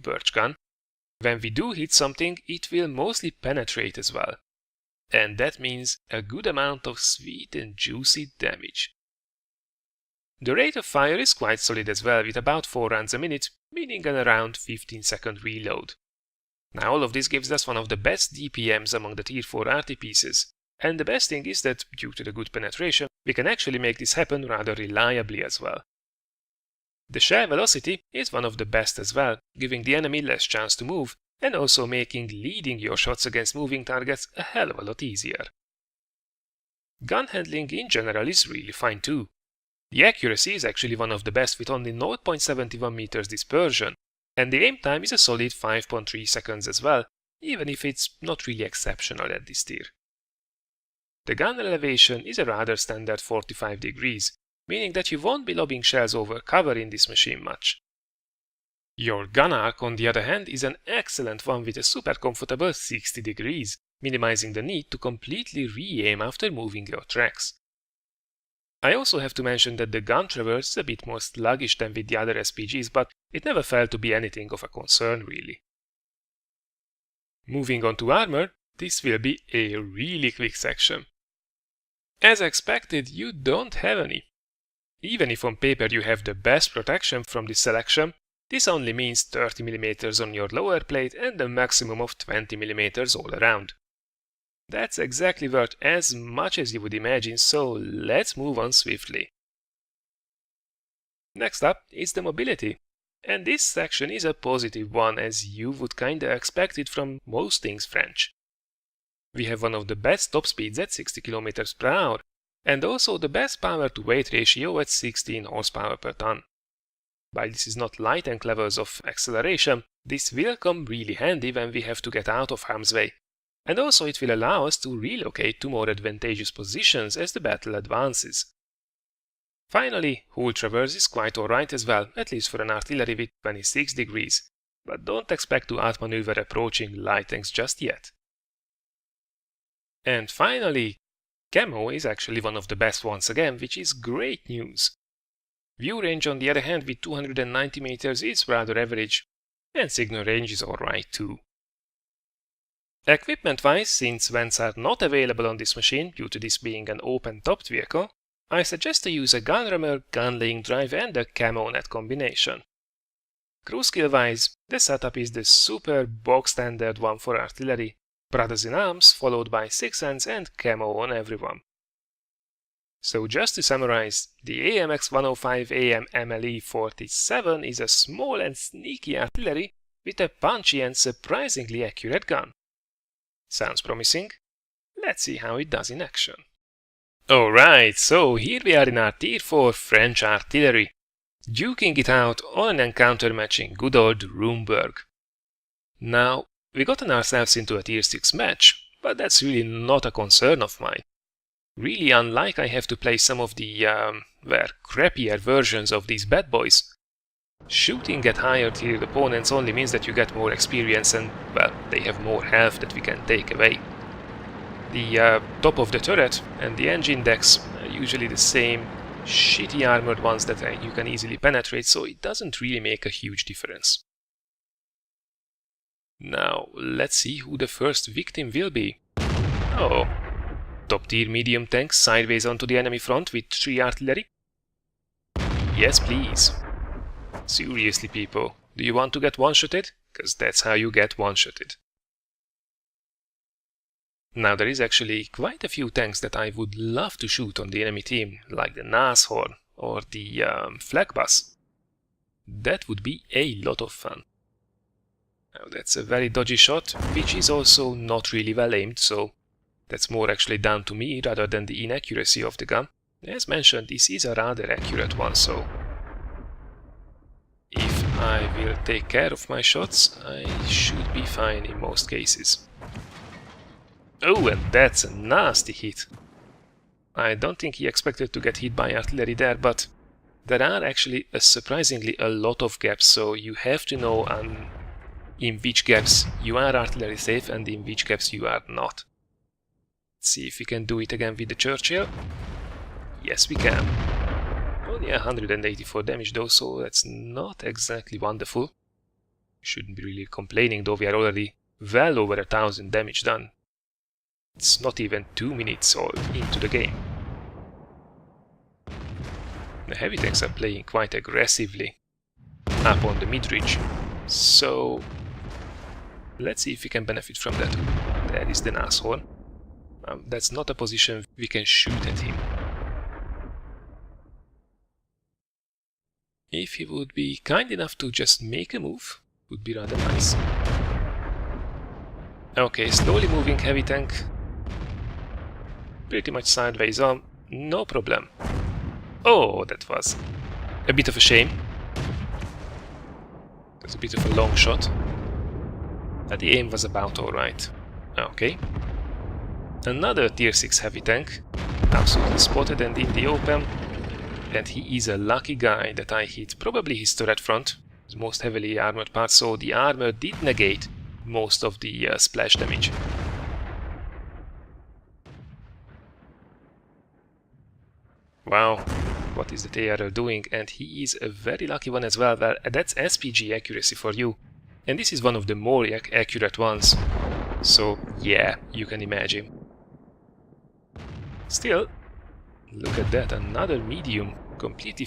perch gun. When we do hit something, it will mostly penetrate as well. And that means a good amount of sweet and juicy damage. The rate of fire is quite solid as well, with about 4 rounds a minute, meaning an around 15-second reload. Now all of this gives us one of the best DPMs among the Tier 4 arty pieces, and the best thing is that, due to the good penetration, we can actually make this happen rather reliably as well. The sheer velocity is one of the best as well, giving the enemy less chance to move, and also making leading your shots against moving targets a hell of a lot easier. Gun handling in general is really fine too. The accuracy is actually one of the best with only 0.71 meters dispersion, and the aim time is a solid 5.3 seconds as well, even if it's not really exceptional at this tier. The gun elevation is a rather standard 45 degrees, meaning that you won't be lobbing shells over cover in this machine much. Your gun arc, on the other hand, is an excellent one with a super comfortable 60 degrees, minimizing the need to completely re-aim after moving your tracks. I also have to mention that the gun traverse is a bit more sluggish than with the other SPGs, but it never felt to be anything of a concern really. Moving on to armor, this will be a really quick section. As expected, you don't have any. Even if on paper you have the best protection from this selection, this only means 30mm on your lower plate and a maximum of 20mm all around. That's exactly worth as much as you would imagine, so let's move on swiftly. Next up is the mobility, and this section is a positive one, as you would kinda expect it from most things French. We have one of the best top speeds at 60 km per hour, and also the best power to weight ratio at 16 horsepower per ton. While this is not light tank levels of acceleration, this will come really handy when we have to get out of harm's way. And also it will allow us to relocate to more advantageous positions as the battle advances. Finally, hull traverse is quite alright as well, at least for an artillery with 26 degrees, but don't expect to outmaneuver approaching light tanks just yet. And finally, camo is actually one of the best once again, which is great news. View range on the other hand with 290 meters is rather average, and signal range is alright too. Equipment-wise, since vents are not available on this machine due to this being an open-topped vehicle, I suggest to use a gun rammer, gun laying drive and a camo net combination. Crew skill-wise, the setup is the super bog-standard one for artillery, brothers in arms followed by 6 hands and camo on everyone. So just to summarize, the AMX 105 AM MLE 47 is a small and sneaky artillery with a punchy and surprisingly accurate gun. Sounds promising? Let's see how it does in action. Alright, so here we are in our Tier 4 French artillery, duking it out on an encounter matching good old Roomberg. Now, we gotten ourselves into a Tier 6 match, but that's really not a concern of mine. Really, unlike I have to play some of the, crappier versions of these bad boys. Shooting at higher tiered opponents only means that you get more experience and, well, they have more health that we can take away. The top of the turret and the engine decks are usually the same shitty armored ones that you can easily penetrate, so it doesn't really make a huge difference. Now, let's see who the first victim will be. Oh, top tier medium tanks sideways onto the enemy front with 3 artillery? Yes, please. Seriously, people, do you want to get one-shotted? Because that's how you get one-shotted. Now there is actually quite a few tanks that I would love to shoot on the enemy team, like the Nashorn or the Flak Bus. That would be a lot of fun. Now that's a very dodgy shot, which is also not really well aimed, so that's more actually down to me rather than the inaccuracy of the gun. As mentioned, this is a rather accurate one, so if I will take care of my shots, I should be fine in most cases. Oh, and that's a nasty hit. I don't think he expected to get hit by artillery there, but there are actually surprisingly a lot of gaps, so you have to know in which gaps you are artillery safe and in which gaps you are not. Let's see if we can do it again with the Churchill. Yes, we can. Only 184 damage though, so that's not exactly wonderful. Shouldn't be really complaining, though we are already well over 1000 damage done. It's not even 2 minutes all into the game. The heavy tanks are playing quite aggressively up on the mid-ridge, so let's see if we can benefit from that. There is the asshole. That's not a position we can shoot at him. If he would be kind enough to just make a move, would be rather nice. Okay, slowly moving heavy tank. Pretty much sideways on, no problem. Oh, that was a bit of a shame. That's a bit of a long shot. But the aim was about alright. Okay. Another tier 6 heavy tank. Absolutely spotted and in the open. And he is a lucky guy that I hit probably his turret front. His most heavily armored part, so the armor did negate most of the splash damage. Wow, what is the ARL doing? And he is a very lucky one as well. Well, that's SPG accuracy for you. And this is one of the more accurate ones. So yeah, you can imagine. Still, look at that, another medium, completely